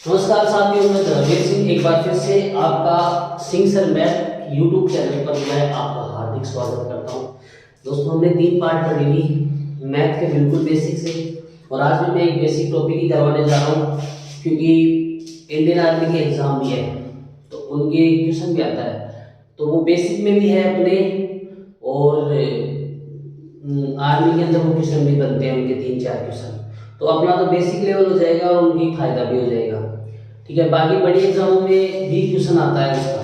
नमस्कार साथियों, मैं धर्मेंद्र सिंह एक बार फिर से आपका Singh sir math YouTube channel पर मैं आपका हार्दिक स्वागत करता हूं। दोस्तों, हमने 3 पार्ट पढ़े ली मैथ के बिल्कुल बेसिक से, और आज भी मैं एक बेसिक टॉपिक ही करवाने जा रहा हूं क्योंकि इंडियन आर्मी के एग्जाम भी है तो उनके क्वेश्चन भी आता है, तो वो बेसिक में भी है अपने, और आर्मी के अंदर वो क्वेश्चन भी बनते हैं उनके 3-4 क्वेश्चन। तो अपना तो बेसिक लेवल हो जाएगा और उनकी फायदा भी हो जाएगा। ठीक है, बाकी बड़ी एग्जामों में भी क्वेश्चन आता है उसका,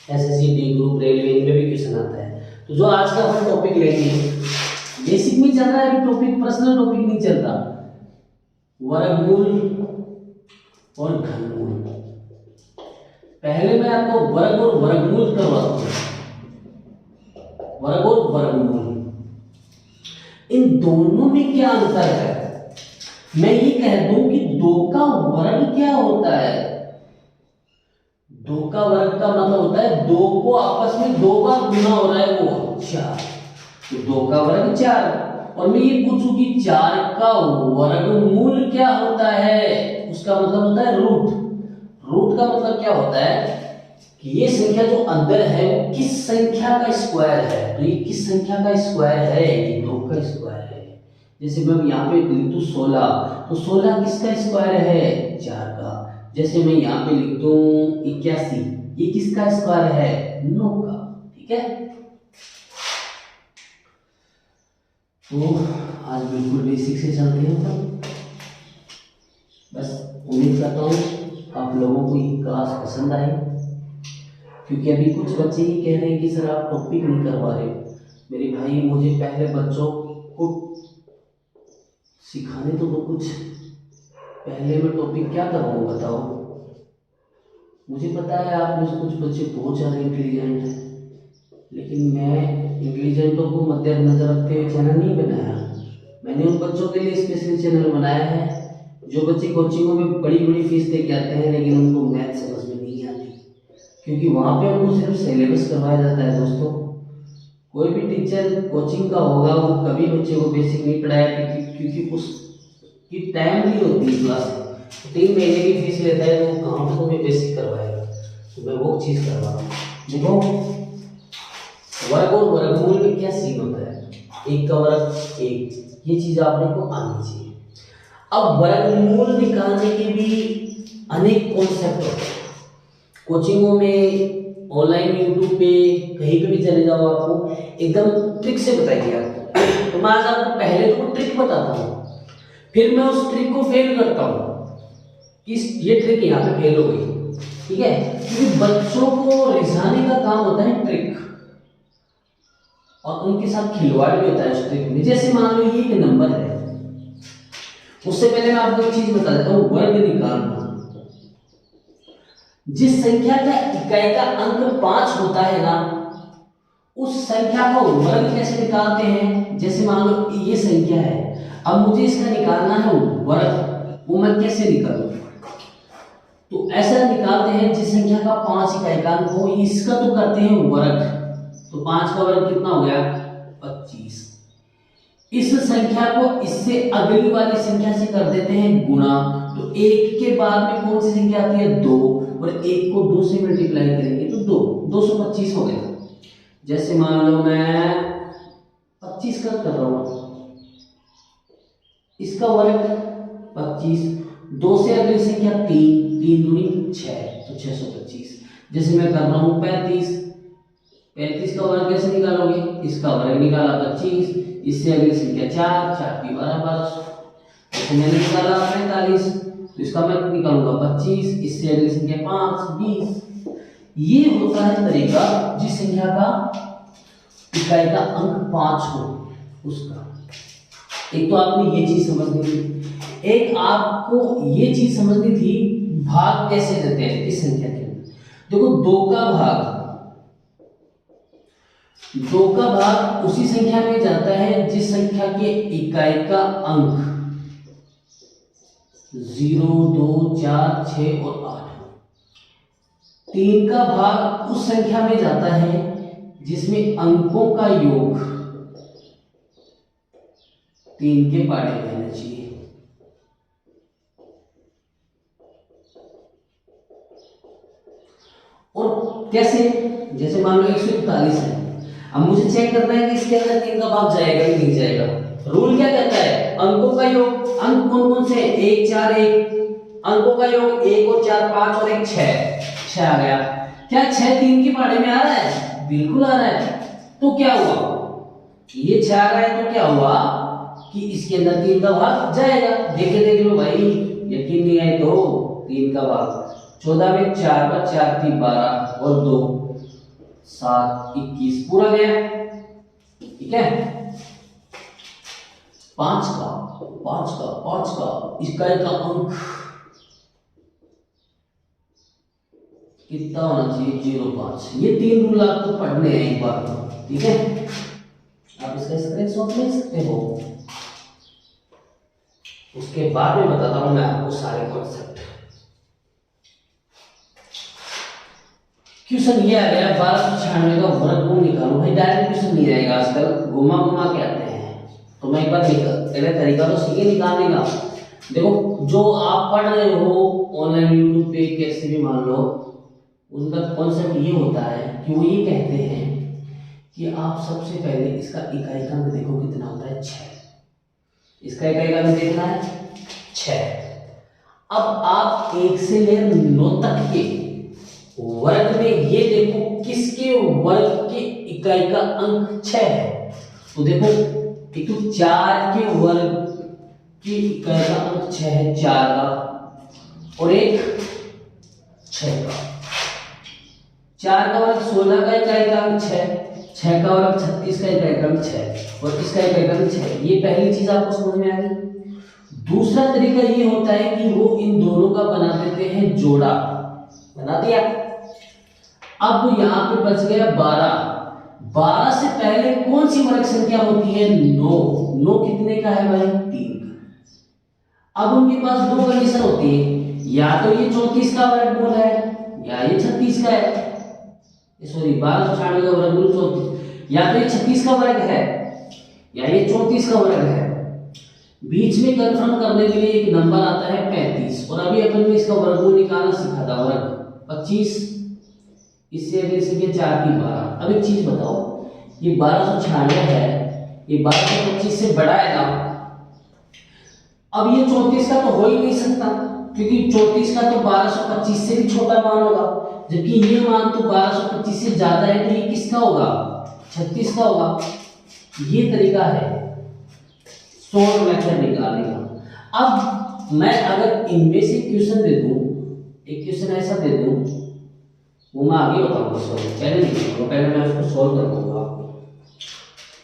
एसएससी डी ग्रुप रेलवे इनमें भी क्वेश्चन आता है। तो जो आज का हम टॉपिक लेंगे बेसिक में चल रहा है अभी टॉपिक, पर्सनल टॉपिक नहीं चल रहा, वर्गमूल और घनमूल। पहले मैं आपको वर्ग और वर्गमूल करवाता हूं। वर्ग और वर्गमूल, इन दोनों में क्या अंतर है? मैं ये कह दूं कि 2 का वर्ग क्या होता है। 2 का वर्ग का मतलब होता है 2 को आपस में 2 बार गुना हो रहा है, वो 4, तो 2 का वर्ग 4। और मैं ये पूछूं कि 4 का वर्गमूल क्या होता है, उसका मतलब होता है रूट। रूट का मतलब क्या होता है कि ये संख्या जो अंदर है वो किस संख्या का स्क्वायर है। तो ये किस संख्या का स्क्वायर है? ये 2 का स्क्वायर है। जैसे मैं यहाँ पे लिख दूं 16, तो 16 किसका स्क्वायर है? 4 का। जैसे मैं यहाँ पे लिख दूं 81, ये किसका स्क्वायर है? 9 का। ठीक है, तो आज बिल्कुल बेसिक से चलते हैं। बस उम्मीद करता हूँ आप लोगों को ये क्लास पसंद आए, क्योंकि अभी कुछ बच्चे ही कह रहे हैं कि सर आप टॉपिक नहीं करवा रहे। मेरे भाई, मुझे पहले बच्चों को सिखाने तो दो कुछ, पहले मैं टॉपिक क्या करवाऊँ बताओ। मुझे पता है आप में से कुछ बच्चे बहुत ज़्यादा इंटेलिजेंट हैं, लेकिन मैं इंटेलिजेंटों को मद्देनजर रखते हुए चैनल नहीं बनाया। मैंने उन बच्चों के लिए स्पेशल चैनल बनाया है जो बच्चे कोचिंगों में बड़ी बड़ी फीस दे के आते हैं लेकिन उनको मैथ समझ में नहीं आती, क्योंकि वहाँ पे उनको सिर्फ सिलेबस करवाया जाता है। दोस्तों, कोई भी टीचर कोचिंग का होगा वो कभी बच्चे को बेसिक नहीं पढ़ाया, क्योंकि उसकी टाइम नहीं होती क्लास। 3 महीने की फीस लेता है तो कहाँ पे तुम्हें बेसिक करवाएगा। तो मैं वो चीज़ करवा रहा हूँ। देखो, वर्ग और वर्गमूल में क्या सीन होता है? 1 का वर्ग 1, ये चीज़ आपने को आनी चाहिए। अब वर्गमूल निकालने के भी अनेक कॉन्सेप्ट होते हैं। कोचिंगों में, ऑनलाइन यूट्यूब पे, कहीं पे भी चले जाओ, आपको एकदम ट्रिक से बताइए आपको। तो मैं आज आपको पहले तो ट्रिक बताता हूँ, फिर मैं उस ट्रिक को फेल करता हूँ कि ये ट्रिक यहाँ पे फेल हो गई। ठीक है, क्योंकि बच्चों को रिझाने का काम होता है ट्रिक, और उनके साथ खिलवाड़ भी होता है उस ट्रिक में। जैसे मान लो ये एक नंबर है, उससे पहले मैं आपको एक चीज बता देता हूँ, वर्ग निकालना। जिस संख्या का इकाई का अंक 5 होता है ना, उस संख्या को वर्ग कैसे निकालते हैं? जैसे मान लो ये संख्या है, अब मुझे इसका निकालना है वर्ग, वो मैं कैसे निकालूं? तो ऐसा निकालते हैं जिस संख्या का 5 इकाई का अंक हो, इसका तो करते हैं वर्ग। तो 5 का वर्ग कितना हो गया? 25। इस संख्या को इससे अगली वाली संख्या से कर देते हैं गुणा। तो 1 के बाद में कौन सी संख्या आती है? 2, और 1 को 2 से मल्टीप्लाई करेंगे तो 225 हो गया। जैसे मान लो मैं 25 का कर रहा हूं, इसका वर्ग 25, 2 से अगली संख्या 3, 3 दूनी 6, तो 625। जैसे मैं कर रहा हूं 35, 35 का वर्ग कैसे निकालोगे? इसका वर्ग निकाला 25, इससे अगली संख्या 4, 4 की 12, तो मैंने निकाला 45, तो इसका मैं निकालूंगा 25, इससे अगली संख्या 5, 20। ये होता है तरीका जिस संख्या का इकाई का अंक 5 हो उसका। एक तो आपको ये चीज समझनी थी, एक आपको ये चीज समझनी थी भाग कैसे देते हैं इस संख्या के। देखो, 2 का भाग उसी संख्या में जाता है जिस संख्या के इकाई का अंक 0, 2, 4, 6 और 8। 3 का भाग उस संख्या में जाता है जिसमें अंकों का योग 3 के पाड़े में रहना चाहिए। और कैसे, जैसे मान लो 141 है, अब मुझे चेक करना है कि इसके अंदर 3 का भाग जाएगा कि नहीं जाएगा। रूल क्या कहता है, अंकों का योग, अंक कौन कौन से, 1 4 1, अंकों का योग 1 और 4 5 और 1 6 आ गया। क्या 6 3 की पहाड़ी में आ रहा है, बिल्कुल आ रहा है। तो क्या हुआ, ये 6 आ रहा है, तो क्या हुआ कि इसके अंदर 3 का भाग जाएगा। देख लो भाई, यकीन नहीं आए तो 3 का भाग 14 में 4 का 4 3 12 और 2 7 21 पूरा गया। ठीक है, 5 का इकाई का अंक कितना होना चाहिए, 0.5। ये 3 रूल आपको पढ़ने हैं एक बार तो। ठीक है, आप इसका स्क्रीनशॉट ले सकते हो, उसके बाद में बताता हूं मैं आपको सारे कॉन्सेप्ट। क्वेश्चन ये आ गया 1296 का वर्गमूल निकालो। भाई डायरेक्ट क्वेश्चन नहीं आएगा, आजकल घुमा घुमा के आते हैं, तो मैं एक बार पहले तरीका तो सीखे निकालने का। देखो, जो आप पढ़ रहे हो ऑनलाइन यूट्यूब पे कैसे भी मान लो, उनका कॉन्सेप्ट ये होता है कि वो ये कहते हैं कि आप सबसे पहले इसका इकाई का अंक देखो कितना होता है, 6। इसका इकाई का अंक देखना है 6। अब आप 1 से लेकर 9 तक के वर्ग में ये देखो किसके वर्ग के इकाई का अंक 6 है। तो देखो, एक तो 4 के वर्ग की इकाई का अंक 6 है, 4 का, और एक 6 का। 4 का वर्ग 16 का इकाई का अंक 6, 6 का वर्ग 36 का इकाई का अंक 6 और इसका इकाई का अंक 6। ये पहली चीज आपको समझ में आ गई। दूसरा तरीका ये होता है कि वो इन दोनों का बना देते हैं जोड़ा, बना दिया। अब यहाँ पे बच गया 12। 12 से पहले कौन सी वर्ग संख्या होती है, 9। 9 कितने का है भाई, 3 का। अब उनके पास दो कंडीशन होती है, या तो ये 34 का वर्गमूल है या ये 36 का है। सॉरी, 1296 का वर्गमूल 34, या तो ये 36 का वर्ग है या ये 34 का वर्ग है। बीच में कंफर्म करने के लिए एक नंबर आता है 35, और अभी अपन ने इसका वर्गमूल निकालना सीखा था, वर्ग 25, इससे अगले सीखे 4 3 12। अब एक चीज बताओ, ये 1296 है, ये 1225 से बड़ा है ना। अब ये 34 का तो हो ही नहीं सकता, क्योंकि 34 का तो 1225 से भी छोटा मान होगा, जबकि ये मान तो 1225 से ज्यादा है, तो ये किसका होगा, 36 का होगा। ये तरीका है शॉर्ट मेथड निकालने का। अब मैं अगर इनमें से क्वेश्चन दे दूं, एक क्वेश्चन ऐसा दे दूं, वो मैं आगे बताऊंगा, सॉल्व पहले नहीं करूंगा, पहले मैं उसको सॉल्व कर दूंगा।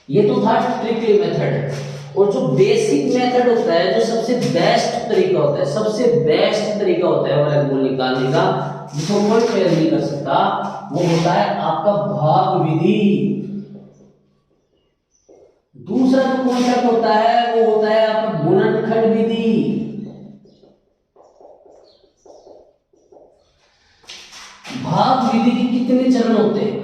ये तो था ट्रिकी मेथड, और जो बेसिक मेथड होता है, जो सबसे बेस्ट तरीका होता है, सबसे बेस्ट तरीका होता है वर्गमूल निकालने का, जिसको कोई फेल नहीं कर सकता, वो होता है आपका भाग विधि। दूसरा जो कॉन्सेप्ट होता है वो होता है आपका गुणनखंड विधि। भाग विधि के कितने चरण होते हैं,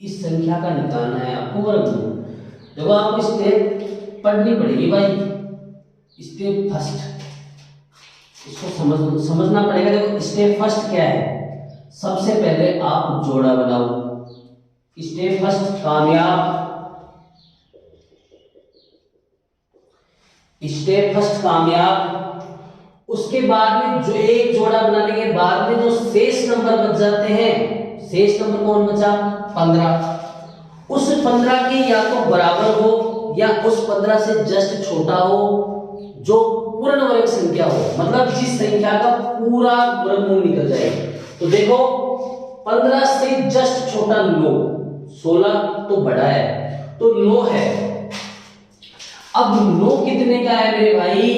इस संख्या का निकालना है आपको वर्गमूल। देखो, आपको स्टेप पढ़नी पड़ेगी भाई, स्टेप फर्स्ट, इसको समझना पड़ेगा। देखो, स्टेप फर्स्ट क्या है, सबसे पहले आप जोड़ा बनाओ। स्टेप फर्स्ट कामयाब, स्टेप फर्स्ट कामयाब। उसके बाद में जो एक जोड़ा बनाने के बाद में जो शेष नंबर बच जाते हैं, शेष नंबर कौन बचा, 15। उस 15 के या तो बराबर हो या उस 15 से जस्ट छोटा हो, जो पूर्ण वर्ग संख्या हो, मतलब जिस संख्या का पूरा वर्गमूल निकल जाए। तो देखो, 15 से जस्ट छोटा 9, 16 तो बड़ा है, तो 9 है। अब 9 कितने का है मेरे भाई,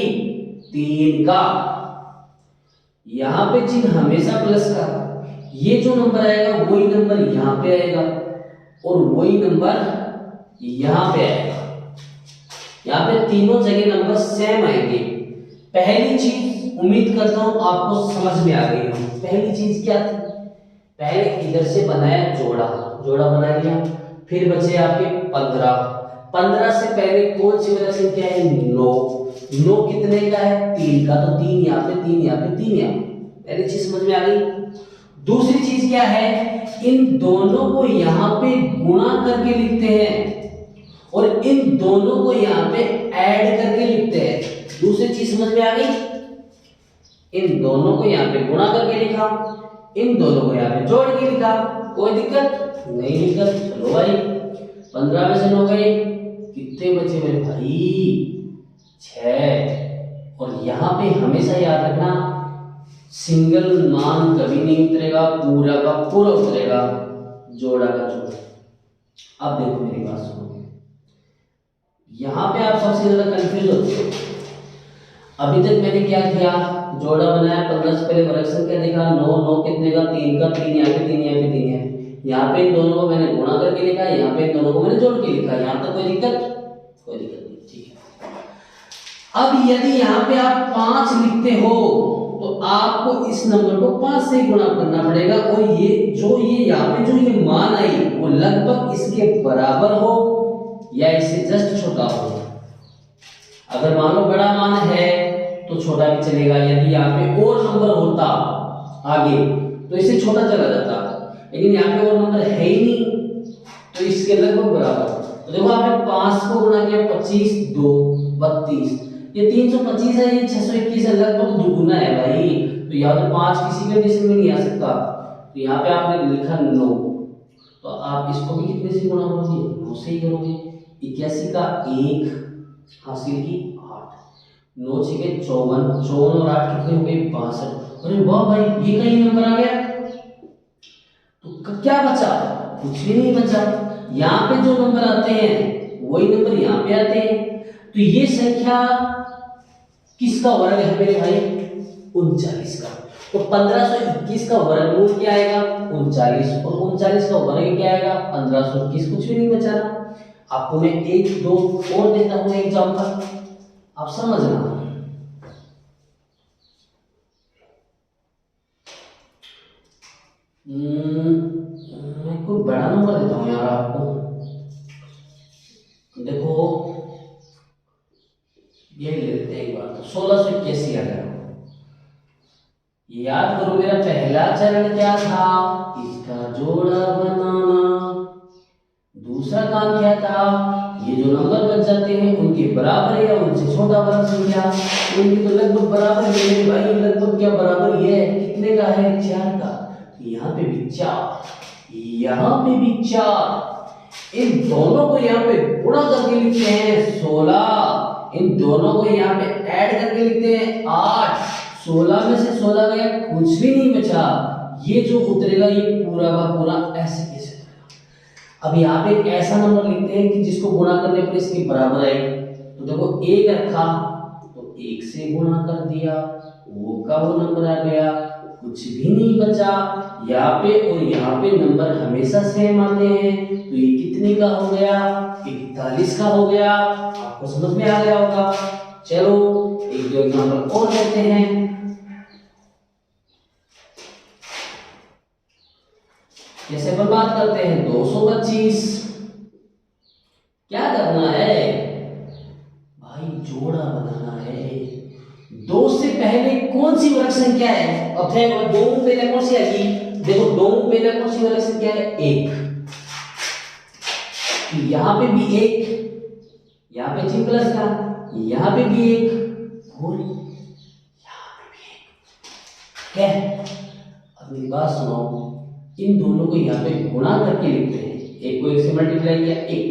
3 का। यहां पे चिन्ह हमेशा प्लस का, ये जो नंबर आएगा वही नंबर यहां पे आएगा और वही नंबर यहां पे आएगा। यहां पे तीनों जगह नंबर सेम आएंगे। पहली चीज उम्मीद करता हूं आपको समझ में आ गई हो। पहली चीज क्या थी, पहले इधर से बनाया जोड़ा, जोड़ा बना लिया, फिर बचे आपके 15। 15 से पहले कौन सी वाला संख्या है, 9। 9 कितने का है, 3 का, तो 3 यहाँ पे, 3 यहाँ पे, 3 यहाँ। पहली चीज समझ में आ गई। दूसरी चीज क्या है, इन दोनों को यहां पे गुणा करके लिखते हैं और इन दोनों को यहां पे ऐड करके लिखते हैं। दूसरी चीज समझ में आ गई, इन दोनों को यहां पे गुणा करके लिखा, इन दोनों को यहां पे जोड़ के लिखा, कोई दिक्कत नहीं दिक्कत। चलो भाई 15 में से 9 गए, कितने बचे मेरे भाई 6। और यहां पे हमेशा याद रखना सिंगल मान कभी नहीं उतरेगा, पूरा का पूरा उतरेगा, जोड़ा का जोड़ा। अब देखो मेरी बात सुनो, यहां पे आप सबसे ज्यादा कंफ्यूज होते हो। अभी तक मैंने क्या किया, जोड़ा बनाया, 15 से पहले वर्ग संख्या देखा, 9 9 कितने का 3 का, 3 यहाँ पे 3 यहाँ पे 3 है। यहाँ पे इन दोनों को मैंने गुणा करके लिखा, यहाँ पे इन दोनों को मैंने जोड़ के लिखा। यहाँ तक कोई दिक्कत नहीं, ठीक है। अब यदि यहाँ पे आप 5 लिखते हो तो आपको इस नंबर को 5 से गुणा करना पड़ेगा और ये यहाँ पे जो ये मान आई वो लगभग इसके बराबर हो या इससे जस्ट छोटा हो। अगर मान लो बड़ा मान है तो छोटा भी चलेगा, यदि यहाँ पे और नंबर होता आगे तो इससे छोटा चला जाता, लेकिन यहाँ पे और नंबर है ही नहीं तो इसके लगभग बराबर। तो देखो आपने 5 को गुणा किया, 25 2 32, ये 325 है, ये 621 है, लगभग दुगुना है भाई। तो यहाँ तो 5 किसी कंडीशन में नहीं आ सकता, तो यहाँ पे आपने लिखा 9, तो आप इसको भी कितने से गुणा करोगे, 9 से ही करोगे। 81 का 1 हासिल की 8, 9 छके 54, 54 और 8 कितने हो गए 62। अरे वाह भाई ये कहीं नंबर आ गया, तो क्या बचा, कुछ भी नहीं बचा। यहाँ पे जो नंबर आते हैं वही नंबर यहाँ पे आते हैं। तो ये संख्या किसका वर्ग है मेरे भाई, 39 का। तो 1521 का वर्गमूल क्या आएगा 39, और 39 का वर्ग क्या आएगा 1521, कुछ भी नहीं बचा ना। आपको मैं 1 2 और देता हूं एग्जांपल, आप समझना। मैं कोई बड़ा नंबर देता हूं यार आपको, देखो ये ले लेते हैं एक बार, 1681 आ गया। याद करो मेरा पहला चरण क्या था, इसका जोड़ा बनाना। दूसरा काम क्या था, ये जो नंबर बच जाते हैं उनके बराबर या उनसे छोटा वर्ग संख्या, उनकी तो लगभग बराबर है भाई, लगभग क्या बराबर ये है, कितने का है 4 का। यहाँ पे भी 4, यहाँ पे भी 4, इन दोनों को यहाँ पे गुणा करके लिखते हैं 16, इन दोनों को यहाँ पे ऐड करके लिखते हैं 8, 16 में से 16 गया, कुछ भी नहीं बचा। ये जो उतरेगा ये पूरा का पूरा ऐसे कैसे उतरेगा। अब यहाँ पे एक ऐसा नंबर लिखते हैं कि जिसको गुणा करने पर इसके बराबर आए। तो देखो 1 रखा तो 1 से गुणा कर दिया, वो का वो नंबर आ गया, कुछ भी नहीं बचा। यहाँ पे और यहाँ पे नंबर हमेशा सेम आते हैं, तो ये कितने का हो गया 41 का हो गया। आपको समझ में आ गया होगा। चलो एक दो एग्जाम्पल और लेते हैं। जैसे अपन बात करते हैं 225, क्या करना है भाई, जोड़ा बनाना है। 2 से पहले कौन सी वर्ग संख्या है, अब थे 2 पहले कौन सी आएगी, देखो 2 पहले कौन सी वर्ग संख्या है 1, यहां पे भी 1, यहां पे चिन्ह प्लस था, यहां पे भी 1 और यहां पे भी 1 है। अब मेरी बात सुनो, इन दोनों को यहाँ पे गुणा करके लिखते हैं, एक को 1 से मल्टीप्लाई किया 1,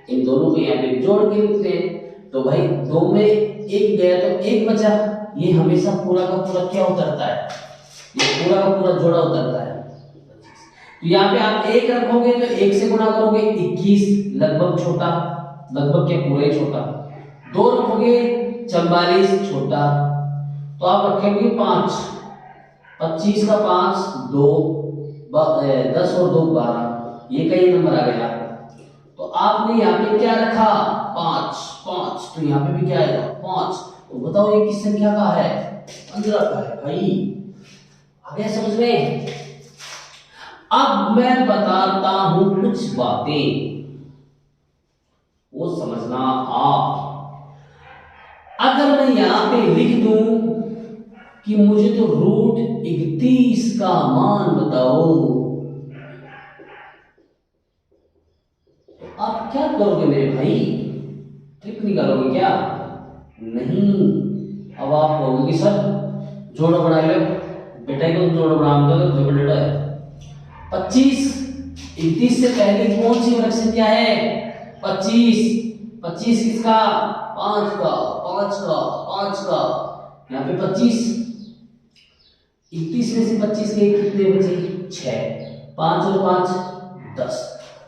इन दोनों को यहाँ पे जोड़ के लिखते हैं। तो भाई 2 में 1 गया तो 1 बचा, ये हमेशा पूरा का पूरा क्या उतरता है, ये पूरा का पूरा जोड़ा उतरता है। तो यहाँ पे आप 1 रखोगे तो 1 से गुणा करोगे 21, लगभग छोटा, लगभग क्या पूरा ही छोटा। 2 रखोगे 44 छोटा, तो आप रखेंगे 5, 25 का 5 2 10 और 2 12, ये कई नंबर आ गया। तो आपने यहाँ पे क्या रखा 5 5, तो यहाँ पे भी क्या आएगा 5। तो बताओ ये किस संख्या का है, 15 का है भाई। आ गया समझ में। अब मैं बताता हूं कुछ बातें, वो समझना आप। अगर मैं यहां पे लिख दूं कि मुझे तो रूट 31 का मान बताओ। आप क्या करोगे मेरे भाई, ट्रिक निकालोगे क्या? नहीं, अब आप कहोगे कि सर जोड़ा बना लो, बेटा को जोड़ा बना दो जो बेटा है 25। 31 से पहले कौन सी वर्ग संख्या है? 25। 25 किसका? 5 का, 5 का, 5 का, यहाँ पे 25। 31 में से 25 के कितने बचे? 6। 5 और 5 10।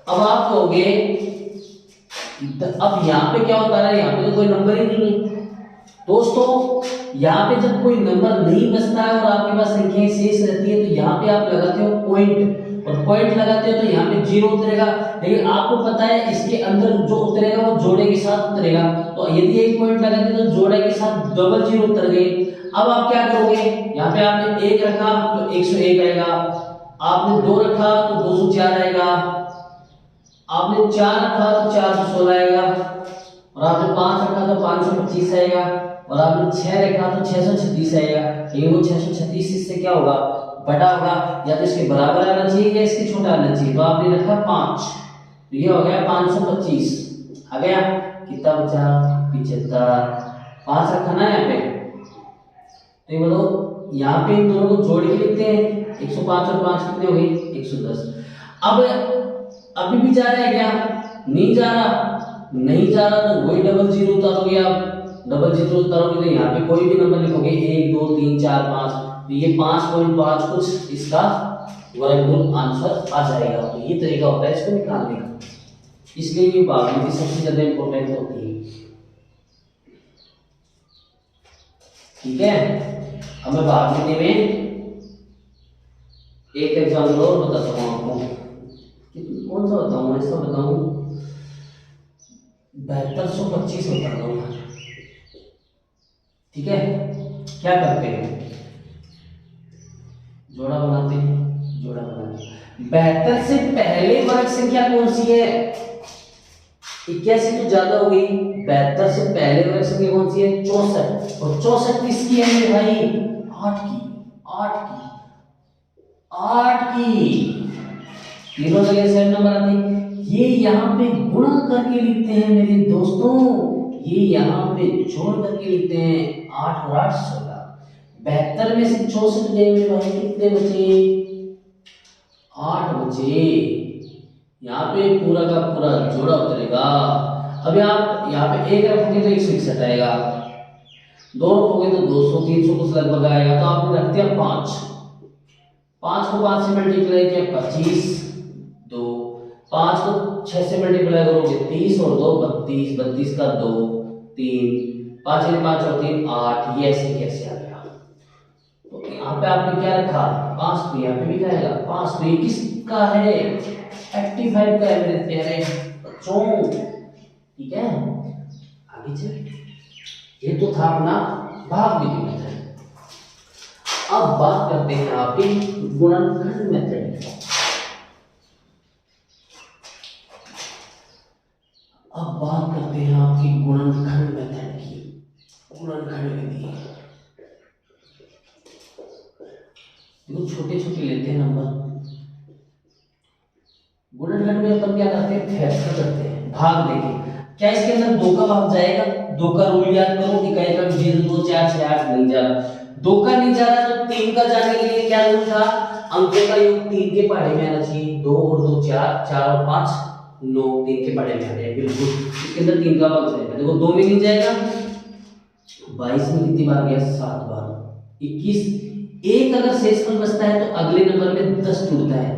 अब आप कहोगे अब यहाँ पे क्या होता है, यहाँ पे तो कोई नंबर ही नहीं है दोस्तों। यहाँ पे जब कोई नंबर नहीं बचता है और आपके पास संख्याएं शेष रहती है तो यहाँ पे आप लगाते हो पॉइंट, और पॉइंट लगाते हो तो यहाँ पे 0 उतरेगा। लेकिन आपको पता है इसके अंदर जो उतरेगा वो जोड़े के साथ उतरेगा, तो यदि एक पॉइंट लगाते तो जोड़े के साथ डबल 0 उतर गए। अब आप क्या करोगे, यहाँ पे आपने 1 रखा तो 101 आएगा, आपने 2 रखा तो 204 आएगा, आपने 4 रखा तो 416 आएगा, और आपने 5 रखा तो 525 आएगा, और आपने 6 रखा तो 636 आएगा। लेकिन वो 636 इससे क्या होगा? बड़ा होगा, या तो इसके बराबर आना चाहिए या इसके छोटा आना चाहिए। तो आपने रखा 5, तो ये हो गया 525 आ गया। कितना बचा? 75। 5 रखा ना यहाँ पे, तो ये बोलो यहाँ पे इन दोनों को जोड़ के लिखते हैं। 105 और 5 कितने हो गए? 110। अब अभी भी जा रहा है क्या? नहीं जा रहा, नहीं जा रहा तो वही डबल 0 उतारोगे आप। डबल 0 उतारोगे तो यहाँ पे कोई भी नंबर लिखोगे 1 2 3 4 5, तो ये 5.5 कुछ इसका वर्गमूल आंसर आ जाएगा। तो ये तरीका होता है इसको निकालने का, इसलिए ये भागनीति सबसे ज्यादा इंपॉर्टेंट होती है। ठीक है, अब मैं भागनीति में एक एग्जाम्पल और बताता हूँ आपको। कौन सा बताऊँ? ऐसा बताऊँ 7225 बता दो। ठीक है, क्या करते हैं? जोड़ा बनाते हैं, जोड़ा बनाते हैं। 72 से पहले वर्ग संख्या कौन सी है? 81 तो ज्यादा हो गई। 72 से पहले वर्ग संख्या कौन सी है? 64। और 64 किसकी है मेरे भाई? 8 की, 8 की, 8 की। तीनों जगह सेम नंबर आते हैं। ये यहाँ पे गुणा करके लिखते हैं मेरे दोस्तों, ये यहाँ पे जोड़ करके लिखते हैं। 8 और 8 16। 72 में से 64 गए मेरे भाई, कितने बचे? 8 बचे। यहाँ पे पूरा का पूरा जोड़ा उतरेगा। अब आप यहाँ पे 1 रखोगे तो 161 आएगा, 2 रखोगे तो 200 300 कुछ लगभग आएगा। तो आपने रखते हैं 5। 5 को 5 से मल्टीप्लाई किया 25, 2। 5 को 6 से मल्टीप्लाई करोगे 30 और 2 32, 32 का 2 3, 5 में 5 और 3 8। ये ऐसे कैसे आ गया? तो यहाँ पे आपने क्या रखा? 5, तो यहाँ पे भी जाएगा 5। तो ये किसका है? 85 का है मेरे प्यारे बच्चों। ठीक है, आगे चल। ये तो था अपना भागनीति मेथड। अब बात करते हैं आपके गुणनखंड मेथड। अब बात करते हैं आपकी गुणनखंड मेथड की, गुणनखंड विधि। देखो छोटे छोटे लेते हैं नंबर। गुणनखंड में अपन क्या करते हैं? फैक्टर करते हैं, भाग देके। क्या इसके अंदर 2 का भाग जाएगा? 2 का रूल याद करो, इकाई का 0 2 4 6 8 नहीं जा रहा। 2 का नहीं जा रहा तो 3 का जाने के लिए क्या रूल था? अंकों का योग 3 के पहाड़े में आना चाहिए। 2 और 2 4, 4 और 5 9, 3 के पहाड़े में आ गया। बिल्कुल इसके अंदर 3 का भाग जाएगा। देखो 2 में नहीं जाएगा। 22 में कितनी बार गया? 7 बार। 21 एक अगर शेषफल बचता है तो अगले नंबर में 10 जुड़ता है।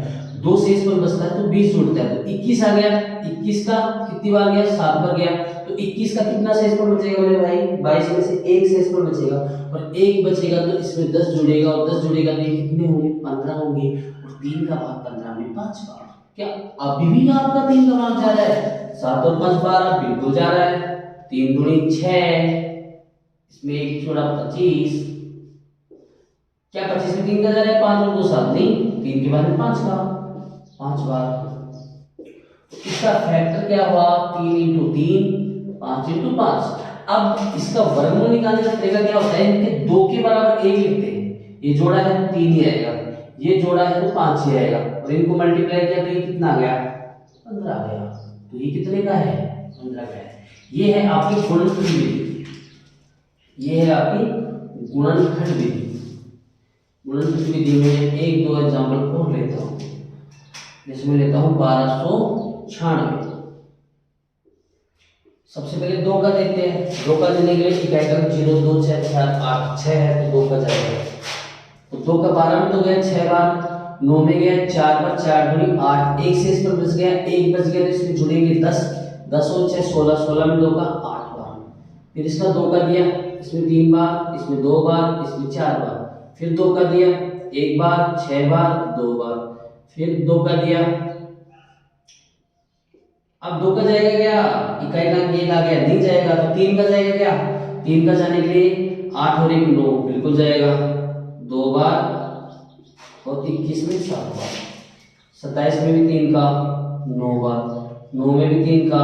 2 शेषफल बचता है तो 20 जुड़ता है। तो 21 आ गया। 21 का कितनी बार गया? 7 बार गया। तो 21 का कितना शेषफल बचेगा मेरे भाई? 22 में से एक शेषफल बचेगा, और एक बचेगा तो इसमें 10 जुड़ेगा, और 10 जुड़ेगा तो ये कितने होंगे? 15 होंगे। और 3 का भाग 15 में 5 बार। क्या अभी भी आपका 3 का भाग जा रहा है? 7 और 5 12 बिल्कुल जा रहा है। 3 दूनी 6, इसमें एक छोड़ा 25। क्या 25 में 3 का जा रहा है? 5 और 2 7 नहीं, 3 के बाद में 5 का 5 बार। इसका फैक्टर क्या हुआ? 3 × 3 5 × 5। अब इसका वर्गमूल निकालने का तरीका क्या होता है, इनके 2 के बराबर 1 लिखते हैं, ये जोड़ा है तो 3 ही आएगा, ये जोड़ा है तो 5 ही आएगा, और इनको मल्टीप्लाई किया तो ये कितना आ गया, 15 आ गया। तो ये कितने का है, 15 का है। ये है आपकी गुणनखंड विधि, ये है आपकी गुणनखंड विधि। गुणनखंड विधि में 1-2 एग्जांपल और लेता हूं, जिसमें लेता हूं 1296। सबसे पहले 2 का देखते हैं। 2 का देने के लिए इकाई का 0 2 6 4 8 6 है तो 2 का जाएगा, तो 2 का 12 में तो गया 6 बार, 9 में गया 4 बार, 4 दूनी 8, 1 से इस पर बच गया, 1 बच गया तो इसमें जुड़ेंगे 10, 10 और 6 16, 16 में 2 का 8 बार। फिर इसका 2 का दिया, इसमें 3 बार, इसमें 2 बार, इसमें 4 बार। फिर 2 का दिया 1 बार, 6 बार, 2 बार। फिर 2 का दिया, अब 2 का जाएगा क्या, इकाई का 1 आ गया, नहीं जाएगा, तो 3 का जाएगा क्या, 3 का जाने के लिए 8 और 1 9 बिल्कुल जाएगा, 2 बार, और 21 में 7 बार, 27 में भी 3 का 9 बार, 9 में भी 3 का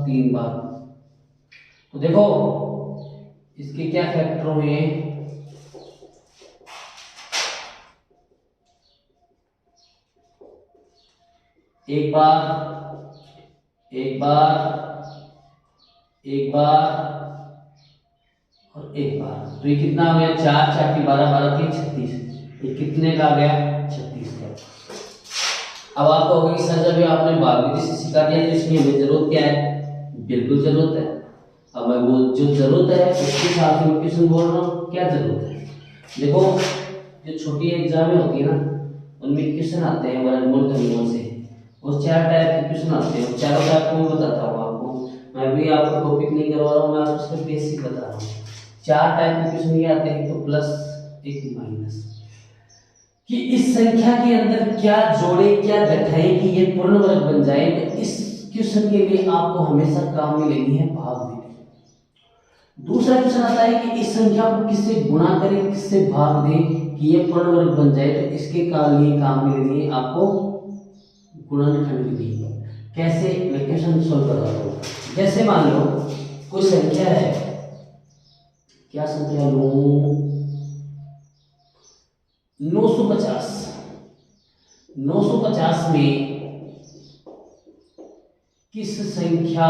3 बार। तो देखो इसके क्या फैक्टर हुए, एक बार, एक बार, एक बार और एक बार। तो ये कितना आ गया, 4 4 की 12 12 की 36, ये कितने का आ गया, 36 का। अब आप कहोगे कि सर जब आपने भागविधि से सिखा दिया तो इसमें हमें जरूरत क्या है, बिल्कुल जरूरत है। अब मैं वो जो जरूरत है उसके हिसाब से मैं क्वेश्चन बोल रहा हूँ, क्या जरूरत है। देखो जो छोटी एग्जाम होती है ना, उनमें क्वेश्चन आते हैं वर्गमूल घनमूल से, और 4 टाइप के क्वेश्चन आते हैं, चारों टाइप को मैं बताता हूँ आपको। मैं भी आपको टॉपिक नहीं करवा रहा हूँ, मैं आपको सिर्फ बेसिक बता रहा हूँ। 4 टाइप के क्वेश्चन ये आते हैं, तो प्लस एक माइनस, कि इस संख्या के अंदर क्या जोड़े क्या घटाएं कि ये पूर्ण वर्ग बन जाए। तो इस क्वेश्चन के लिए आपको हमेशा काम में लेनी है भागविधि। दूसरा क्वेश्चन आता है कि इस संख्या को किससे गुणा करें, किससे भाग दें कि ये पूर्ण वर्ग बन जाए। तो इसके लिए काम में लेनी है आपको गुणनखंड विधि। कैसे, मैं क्वेश्चन सोल्व करवाता हूँ। जैसे मान लो कोई संख्या है, क्या संख्या लूं, 950। 950 में किस संख्या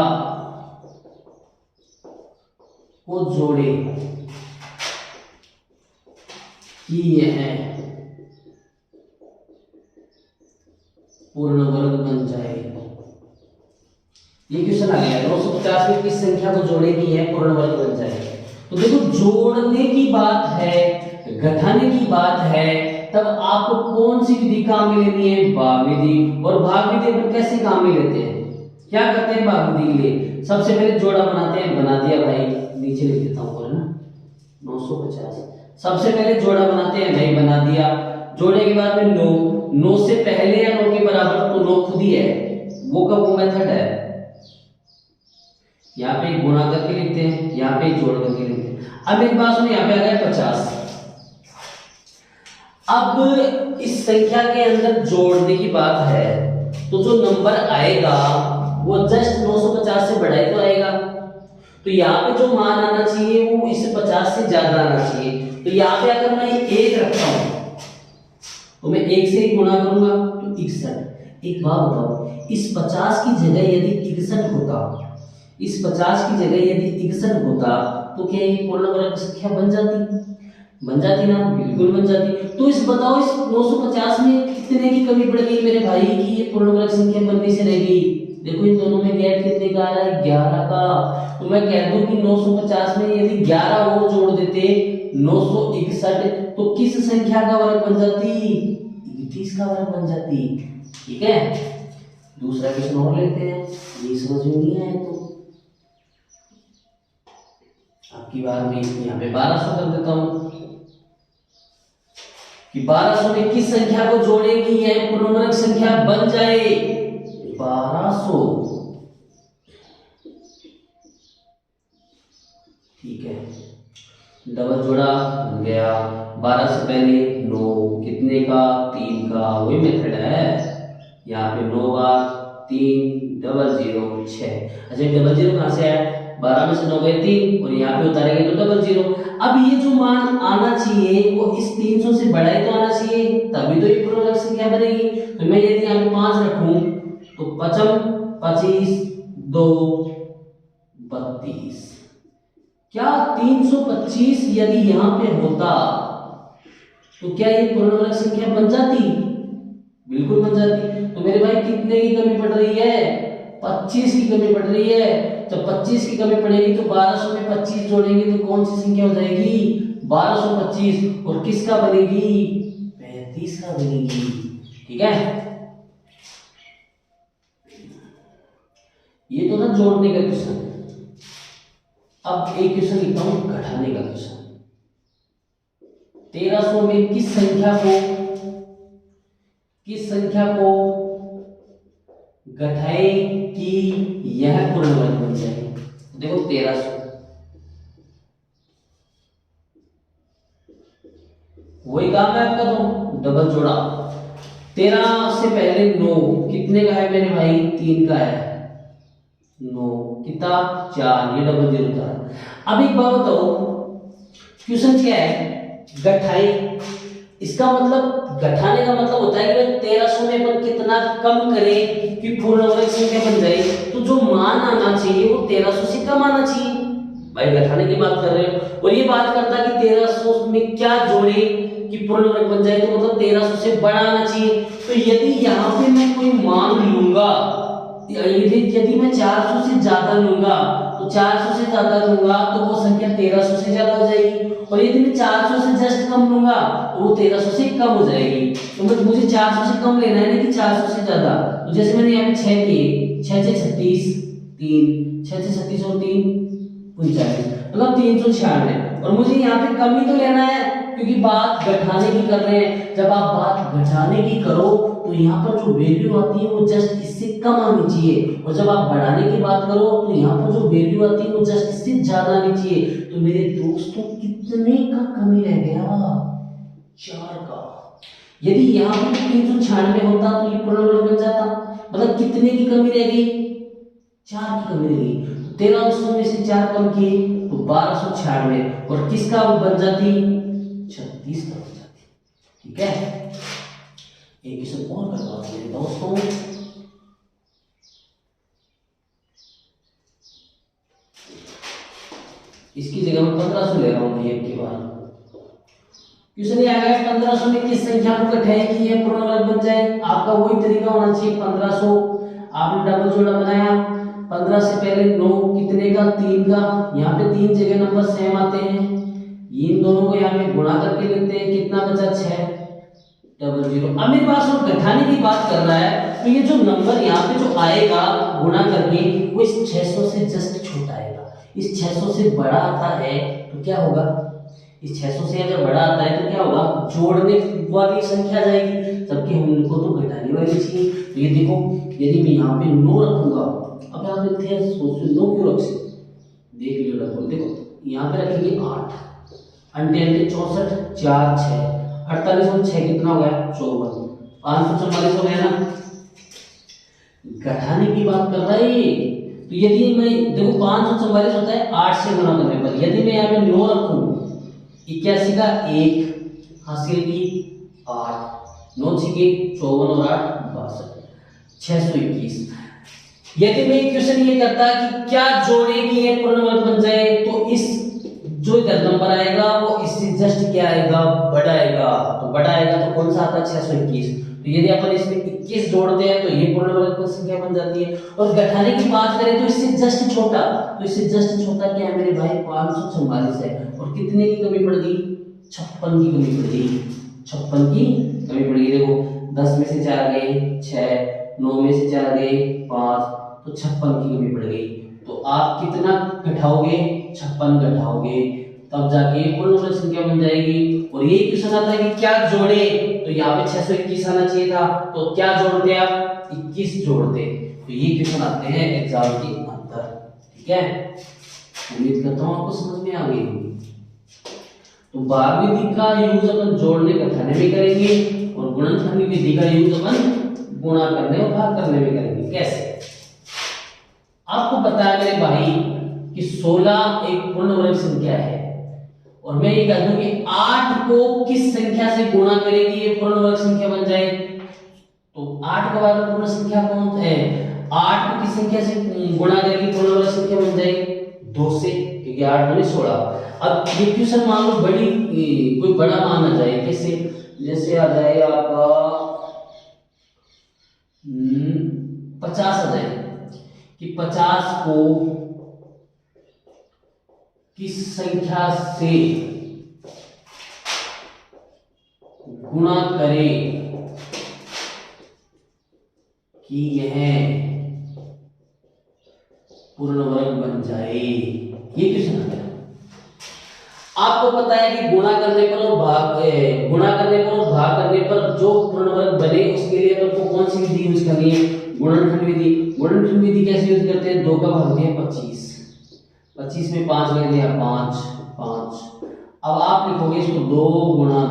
को जोड़े कि यह पूर्ण वर्ग बन जाए। ये क्वेश्चन आ गया, 950 में किस संख्या को जोड़े कि यह पूर्ण वर्ग बन जाए। तो देखो जोड़ने की बात है, घटाने की बात है, तब आपको कौन सी विधि काम में लेनी है, भाग विधि। और भाग विधि पर कैसे काम में लेते हैं, क्या करते हैं भाग विधि के लिए, सबसे पहले जोड़ा बनाते हैं। बना दिया भाई, नीचे लिख देता हूं ना 950। सबसे पहले जोड़ा बनाते हैं भाई, बना दिया। जोड़े के बाद में 9 से पहले या 9 के बराबर, तो 9 खुद ही है, वो का वो मेथड है। यहाँ पे गुणा करके लिखते हैं, यहाँ पे जोड़ करके लिखते हैं। अब एक बात सुनिए, यहाँ पे आ गया 50। अब इस संख्या के अंदर जोड़ने की बात है, तो जो नंबर आएगा वो जस्ट 950 से बड़ा ही तो आएगा। तो यहाँ पे जो मान आना चाहिए वो इस 50 से ज्यादा आना चाहिए। तो यहाँ पे अगर मैं 1 रखता हूं तो मैं 1 से गुणा करूंगा तो 61। एक बात बताओ, इस 50 की जगह यदि 61 होता, इस 50 की जगह यदि 61 होता, तो क्या ये पूर्ण वर्ग संख्या बन जाती, बन जाती ना, बिल्कुल बन जाती। तो इस बताओ इस 950 में कितने की कमी पड़ गई मेरे भाई कि ये पूर्ण वर्ग संख्या बनने से रह गई। देखो इन दोनों में गैप कितने का आ रहा है, 11 का। तो मैं कह दूं कि 950 में यदि 11 और जोड़ देते 961, तो किस संख्या का वर्ग बन जाती, 31 का वर्ग बन जाती। ठीक है, दूसरा क्वेश्चन और लेते हैं, ये समझ में नहीं आया तो आपकी बार में यहाँ पे 1200 कर देता हूं कि 1200 में किस संख्या को जोड़े कि यह पूर्ण वर्ग संख्या बन जाए, 1200। ठीक है, डबल जोड़ा बन गया। 12 से पहले 9, कितने का, 3 का, वही मेथड है। यहाँ पे 9 बार 3 00 6। अच्छा 00 कहां से आया, 12 में से 9 गए 3 और यहाँ पे उतारेंगे तो डबल 0। अब ये जो मान आना चाहिए वो इस 300 से बड़ा ही तो आना चाहिए, तभी तो ये पूर्णांक संख्या बनेगी। तो मैं यदि यहाँ पे 5 रखूं तो 55 25 2 32। क्या 325 यदि यहाँ पे होता तो क्या ये पूर्णांक संख्या बन जाती? बिल्कुल बन जाती। तो मेरे भाई कितने की कमी पड़ रही है? 25 की कमी पड़ रही है। जब 25 की कमी पड़ेगी तो 1200 में 25 जोड़ेंगे तो कौन सी संख्या हो जाएगी? 1225। और किसका बनेगी? 35 का बनेगी। ठीक है, ये तो था जोड़ने का क्वेश्चन। अब एक क्वेश्चन लिखता हूं घटाने का क्वेश्चन। 1300 में किस संख्या को घटाए कि यह पूर्ण वर्ग बन जाए? देखो 1300, वही काम है आपका, तो डबल जोड़ा। 13 से पहले 9 कितने का है मेरे भाई? 3 का है। 9 कितना? 4, ये डबल 0 था। अब एक बात बताओ, क्वेश्चन क्या है? घटाई। इसका मतलब घटाने का मतलब होता है कि भाई 1300 में अपन कितना कम करें कि पूर्ण वर्ग संख्या बन जाए। तो जो मान आना चाहिए वो 1300 से कम आना चाहिए। भाई घटाने की बात कर रहे हो और ये बात करता है कि 1300 में क्या जोड़े कि पूर्ण वर्ग बन जाए, तो मतलब 1300 से बड़ा आना चाहिए। तो यदि यहाँ पे मैं कोई मान लूंगा, यदि मैं 400 से ज्यादा लूंगा तो 400 से ज्यादा लूंगा तो वो संख्या 1300 से ज्यादा हो जाएगी। और यदि मैं 400 से जस्ट कम लूंगा तो वो 1300 से कम हो जाएगी। तो मुझे 400 से कम लेना है, नहीं कि 400 से ज्यादा। तो जैसे मैंने यहाँ पे 6 किए, 6 से 36 3, 6 से 36 और 3 39, मतलब 396। और मुझे यहाँ पे कम ही तो लेना है क्योंकि बात घटाने की कर रहे हैं। जब आप बात घटाने की करो तो यहाँ पर जो वैल्यू आती है वो जस्ट इससे कम आनी चाहिए, और जब आप बढ़ाने की बात करो तो यहाँ पर जो वैल्यू आती है वो जस्ट इससे ज्यादा आनी चाहिए। तो मेरे दोस्तों कितने का कमी रह गया? 4 का। यदि यहाँ पर 396 होता तो ये पूर्ण वर्ग बन जाता। मतलब कितने की कमी रह गई? 4 की कमी रह गई। 1300 में से 4 कम किए तो 1296, और किसका बन जाती? 36 का बन जाती। ठीक है, एक क्वेश्चन और करवा दीजिए दोस्तों। इसकी जगह मैं 1500 ले रहा हूं एक के बाद। क्वेश्चन ये आ गया 1500 में किस संख्या को घटाए कि यह पूर्ण वर्ग बन जाए? आपका वही तरीका होना चाहिए। 1500 आपने डबल जोड़ा बनाया, 15 से पहले 9 कितने का? 3 का। यहाँ पे 3 जगह नंबर सेम आते हैं, इन दोनों को यहाँ पे गुणा करके लिखते हैं। कितना बचा? 6 डबल 0। अब मेरे पास वो घटाने की बात कर रहा है, तो ये जो नंबर यहाँ पे जो आएगा गुणा करके वो इस 600 से जस्ट छोटा आएगा। इस 600 से बड़ा आता है तो क्या होगा? इस 600 से अगर बड़ा आता है तो क्या होगा? जोड़ने वाली संख्या जाएगी, जबकि हमको तो घटाने वाली चाहिए। तो ये देखो, यदि मैं यहाँ पे 9 रखूंगा, अब आप देखते हैं सोचो 9 क्यों रख सकते? देख लियो रखो, देखो यहाँ पे रखेंगे 8 अंटे अंटे 64 4 6 48 और 6 कितना हो गया? 54। 544 हो गया ना। घटाने की बात कर रहा है ये। तो यदि मैं देखो 544 होता है 8 से गुणा करने पर, यदि मैं यहाँ पे 9 रखूं, 81 का 1 हासिल की 8 9 छिके 54 और 8 62 621। यदि मैं क्वेश्चन ये करता कि क्या जोड़े कि ये पूर्ण वर्ग बन जाए, तो इस जो इधर नंबर आएगा वो इससे जस्ट क्या आएगा? बड़ा आएगा। तो बड़ा आएगा तो कौन सा आता है? 621। तो यदि अपन इसमें 21 जोड़ते हैं तो ये पूर्ण वर्ग की संख्या बन जाती है। और घटाने की बात करें तो इससे जस्ट छोटा, तो इससे जस्ट छोटा क्या है मेरे भाई? 544 है। और कितने की कमी पड़ गई? 56 की कमी पड़ गई। 56 की कमी पड़ गई। देखो 10 में से 4 गए 6, 9 में से 4 गए 5, तो 56 की कमी पड़ गई। तो आप कितना घटाओगे? 56 घटाओगे, तब जाके पूर्ण वर्ग संख्या बन जाएगी। और ये क्वेश्चन आता है कि क्या जोड़े, तो यहाँ पे 621 आना चाहिए था, तो क्या जोड़ते आप? 21 जोड़ते। तो ये क्वेश्चन आते हैं एग्जाम के अंदर। ठीक है, उम्मीद करता हूँ आपको समझ में आ गई होगी। तो बारहवीं विधि का यूज अपन जोड़ने घटाने में करेंगे, और गुणनखंड विधि का यूज अपन गुणा करने और भाग करने में करेंगे। कैसे? आपको पता है मेरे भाई कि 16 एक पूर्ण वर्ग संख्या है और मैं ये कह दूं कि 8 को किस संख्या से गुणा करेगी ये पूर्ण वर्ग संख्या बन जाए, तो 8 का वर्ग पूर्ण संख्या कौन है, 8 को किस संख्या से गुणा करेगी पूर्ण वर्ग संख्या बन जाए 2 से, क्योंकि 8 दूनी 16। अब ये क्वेश्चन मान लो बड़ी कोई बड़ा मान आ जाए, कैसे, जैसे आ जाए आपका 50 आ जाए कि 50 को किस संख्या से गुणा करें कि यह पूर्ण वर्ग बन जाए, ये क्वेश्चन आ गया। आपको पता है कि गुणा करने पर और भाग करने पर जो पूर्ण वर्ग बने उसके लिए अपन को कौन सी विधि यूज करनी है, गुणनखंड विधि। गुणनखंड विधि कैसे यूज करते हैं, 2 का भाग दिया 25, 25 में 5 लगा दिया 5 5। अब आप लिखोगे इसको 2 गुणा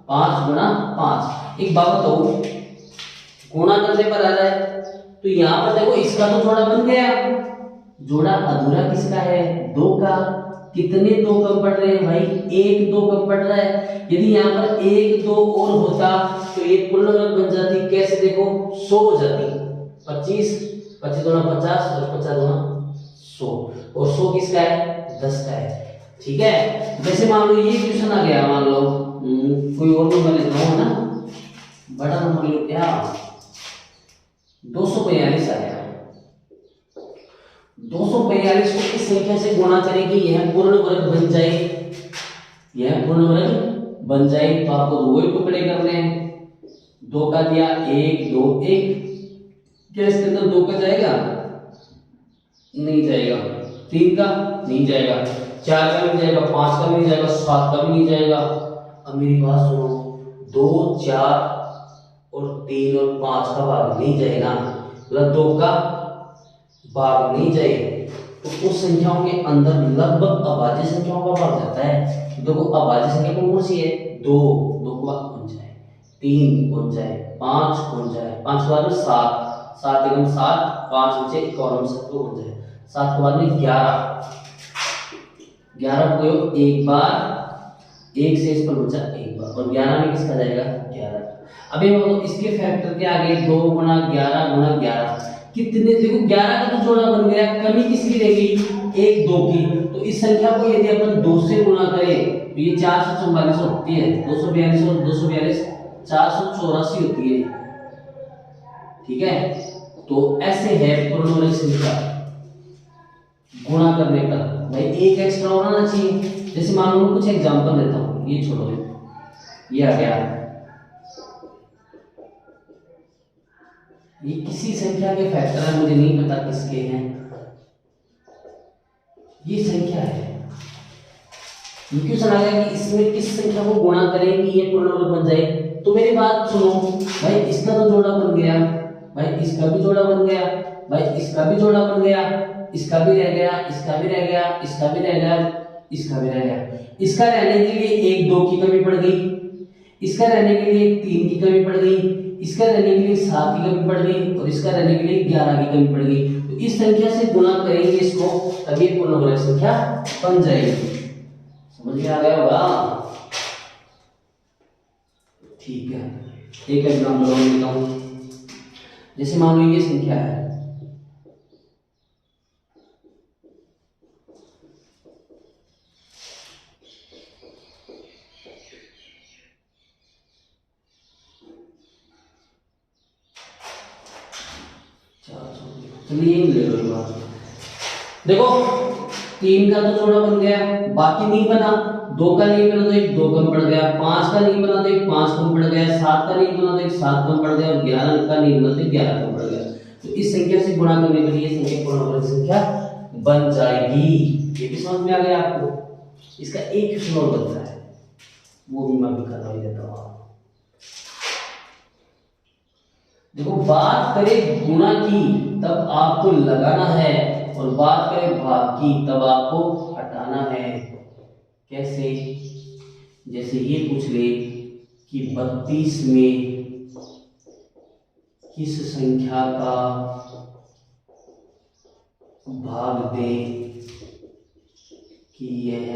5 गुणा 5। एक बात बताओ, गुणा करने पर आ जाए तो यहाँ पर देखो इसका तो जोड़ा बन गया, जोड़ा अधूरा किसका है, 2 का। कितने 2 कम पड़ रहे हैं भाई, 1 2 कम पड़ रहा है। यदि यहाँ पर 1 2 और होता तो ये पूर्ण वर्ग बन जाती, कैसे देखो 100 हो जाती, 25 25 दूना 50 और 50 दूना 100, और 100 किसका है, 10 का है। ठीक है, जैसे मान लो ये क्वेश्चन आ गया, मान लो कोई और नंबर लेता हूं ना, बड़ा नंबर लो क्या, 242 आ गया। 242 को किस संख्या से गुणा करेंगे यह पूर्ण वर्ग बन जाए, यह पूर्ण वर्ग बन जाए, तो आपको दो ही टुकड़े करने हैं। 2 का दिया 1 2 1, क्या इसके अंदर 2 का जाएगा, नहीं जाएगा। 3 का नहीं जाएगा, 4 का नहीं जाएगा, 5 का नहीं जाएगा, 7 का भी नहीं जाएगा। अब मेरी बात सुनो, 2 4 और 3 और 5 का भाग नहीं जाएगा, मतलब 2 का भाग नहीं जाएगा, तो उस संख्याओं के अंदर लगभग अभाज्य संख्याओं का भाग जाता है। देखो अभाज्य संख्या कौन सी है, 2 2 को कौन जाए, 3 कौन जाए, 5 कौन जाए, 5 के बाद में 7 7 एकम 7, 5 बचे 51 7 को कौन जाए, 7 के बाद में 11 को एक बार, एक से इस पर बचा एक बार, और 11 में किसका जाएगा 11। अभी मतलब इसके फैक्टर के आगे 2 गुणा 11 कितने, देखो 11 का तो जोड़ा बन गया, कमी किसकी रहेगी 1 2 की। तो इस संख्या को यदि अपन 2 से गुणा करें तो ये 444 होती है, 242 और 242 484 होती है। ठीक है, तो ऐसे है पूर्ण वर्ग संख्या गुणा करने पर। भाई एक एक्स्ट्रा होना चाहिए, जैसे मान लो कुछ एग्जांपल देता हूं, ये छोड़ो, ये आ गया, ये किसी संख्या के फैक्टर है, मुझे नहीं पता किसके हैं, ये संख्या है। ये क्वेश्चन आ गया कि इसमें किस संख्या को गुणा करेंगे ये पूर्ण वर्ग बन जाए। तो मेरी बात सुनो भाई, इसका तो जोड़ा बन गया, भाई इसका भी जोड़ा बन गया, भाई इसका भी जोड़ा बन गया, इसका भी रह गया, इसका भी रह गया, इसका भी रह गया, इसका भी रह गया। इसका रहने के लिए 1 2 की कमी पड़ गई, इसका रहने के लिए 3 की कमी पड़ गई, इसका रहने के लिए 7 की कमी पड़ गई, और इसका रहने के लिए 11 की कमी पड़ गई। तो इस संख्या से गुणा करेंगे इसको, तभी पूर्ण वर्ग संख्या बन जाएगी। समझ में आ गया होगा? ठीक है, एक एग्जांपल और लेता हूं, जैसे मान लो ये संख्या है, चलिए ले लो बात। देखो 3 का तो जोड़ा बन गया, बाकी नहीं बना, 2 का नहीं बना तो एक 2 कम पड़ गया, 5 का नहीं बना तो एक 5 कम पड़ गया, 7 का नहीं बना तो एक 7 कम पड़ गया, और 11 का नहीं बना तो 11 कम पड़ गया। तो इस संख्या से गुणा करने पर ये संख्या पूर्ण वर्ग संख्या बन जाएगी। ये भी समझ में आ गया आपको? इसका एक क्वेश्चन और बनता है, वो भी मैं भी करवा देता हूं। देखो बात करें गुणा की तब आपको लगाना है, और बात करें भाग की तब आपको हटाना है। कैसे? जैसे ये पूछ ले कि 32 में किस संख्या का भाग दे कि यह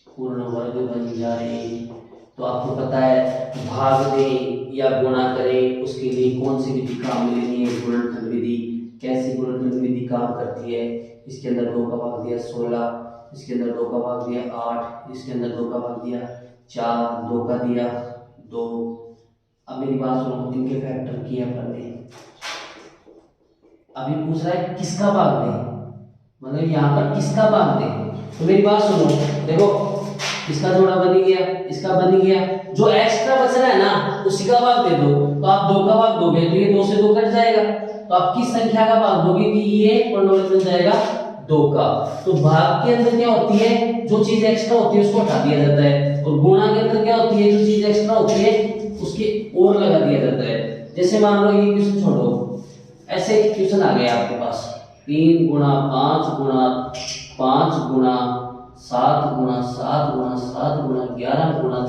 पूर्ण वर्ग बन जाए। तो आपको पता है भाग दे या गुणा करे उसके लिए कौन सी विधि काम में लेनी है, गुणनखंड विधि। कैसी गुणनखंड विधि काम करती है? इसके अंदर 2 का भाग दिया 16, इसके अंदर 2 का भाग दिया 8, इसके अंदर 2 का भाग दिया 4, 2 का दिया 2। अब मेरी बात सुनो, इनके फैक्टर किया अपन ने। अभी पूछ रहा है किसका भाग दे, मतलब यहाँ पर किसका भाग दे। तो मेरी बात सुनो, देखो इसका जोड़ा बन गया, इसका बन गया, जो एक्स्ट्रा बच रहा है ना उसी का भाग दे दो। तो आप 2 का भाग दोगे तो ये 2 से 2 कट जाएगा, तो आप किस संख्या का भाग दोगे कि ये पूर्णांक बन जाएगा 2 का। तो भाग के अंदर क्या होती है, जो चीज एक्स्ट्रा होती है उसको हटा दिया जाता है, और गुणा के अंदर क्या होती है, जो चीज एक्स्ट्रा होती है उसके और लगा दिया जाता है। जैसे मान लो ये क्वेश्चन छोड़ो, ऐसे क्वेश्चन आ गया आपके पास 3 गुणा 5 गुणा 5 गुणा 7 गुणा 7 गुणा 7 गुणा 11 गुणा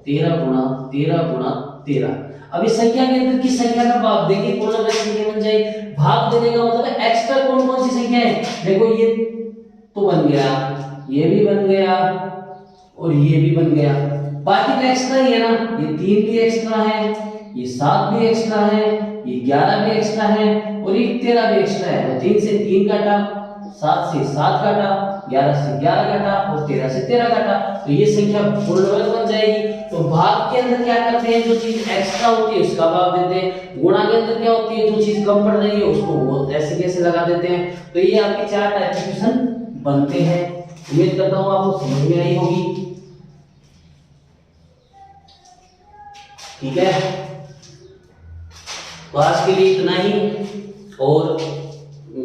13 गुणा 13 गुणा 13। अब इस संख्या के अंदर किस संख्या का भाग देंगे, पूर्ण संख्या बन जाएगी। भाग देने का मतलब एक्स्ट्रा कौन कौन सी संख्या है, देखो ये तो बन गया, ये भी बन गया और ये भी बन गया, बाकी तो एक्स्ट्रा ही है ना। ये 3 भी एक्स्ट्रा है, ये 7 भी एक्स्ट्रा है, ये 11 भी एक्स्ट्रा है और ये 13 भी एक्स्ट्रा है। तो 3 से 3 काटा, 7 से 7 काटा, 11 से 11 काटा और 13 से 13 काटा, तो ये संख्या पूर्ण वर्ग बन जाएगी। तो भाग के अंदर क्या करते हैं, जो चीज एक्स्ट्रा होती है उसका भाग देते हैं। गुणा के अंदर क्या होती है, जो चीज कम पड़ रही है उसको वो ऐसे कैसे लगा देते हैं। तो ये आपके 4 टाइप के क्वेश्चन बनते हैं। उम्मीद करता हूँ आपको समझ में आई होगी। ठीक है, तो आज के लिए इतना ही, और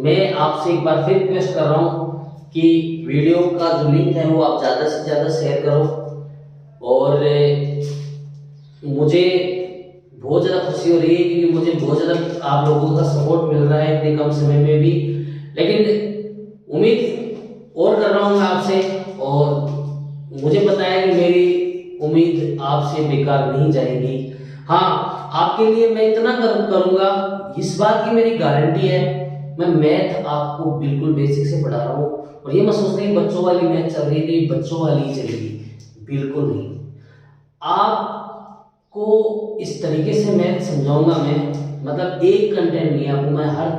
मैं आपसे एक बार फिर रिक्वेस्ट कर रहा हूं कि वीडियो का जो लिंक है वो आप ज़्यादा से ज़्यादा शेयर करो। और मुझे बहुत ज़्यादा खुशी हो रही है क्योंकि मुझे बहुत ज़्यादा आप लोगों का सपोर्ट मिल रहा है इतने कम समय में भी। लेकिन उम्मीद और कर रहा हूँ मैं आपसे, और मुझे पता है कि मेरी उम्मीद आपसे बेकार नहीं जाएगी। हाँ, आपके लिए मैं इतना करूँगा, इस बात की मेरी गारंटी है। मैं मैथ आपको बिल्कुल बेसिक से पढ़ा रहा हूँ, और ये मत सोचना बच्चों वाली मैथ चल रही है, बच्चों वाली ही चलेगी, बिल्कुल नहीं। आपको इस तरीके से मैथ समझाऊंगा मैं, मतलब एक कंटेंट नहीं, आपको मैं हर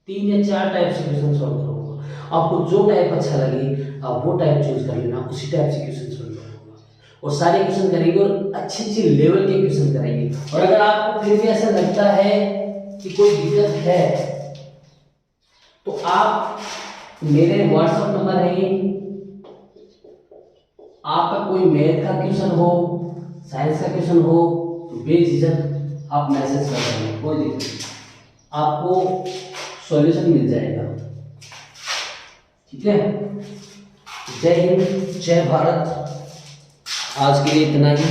3 या 4 टाइप से क्वेश्चन सॉल्व करूंगा। आपको जो टाइप अच्छा लगे आप वो टाइप चूज कर लेना, उसी टाइप से क्वेश्चन सॉल्व करूंगा, और सारे क्वेश्चन करेंगे और अच्छी अच्छी लेवल के क्वेश्चन करेंगे। और अगर आपको फिर भी ऐसा लगता है कि कोई दिक्कत है तो आप मेरे व्हाट्सएप नंबर है ये, आपका कोई मैथ का क्वेश्चन हो, साइंस का क्वेश्चन हो तो बेझिझक आप मैसेज कर सकते हैं, कोई दिक्कत नहीं, आपको सॉल्यूशन मिल जाएगा। ठीक है, जय हिंद, जय भारत। आज के लिए इतना ही।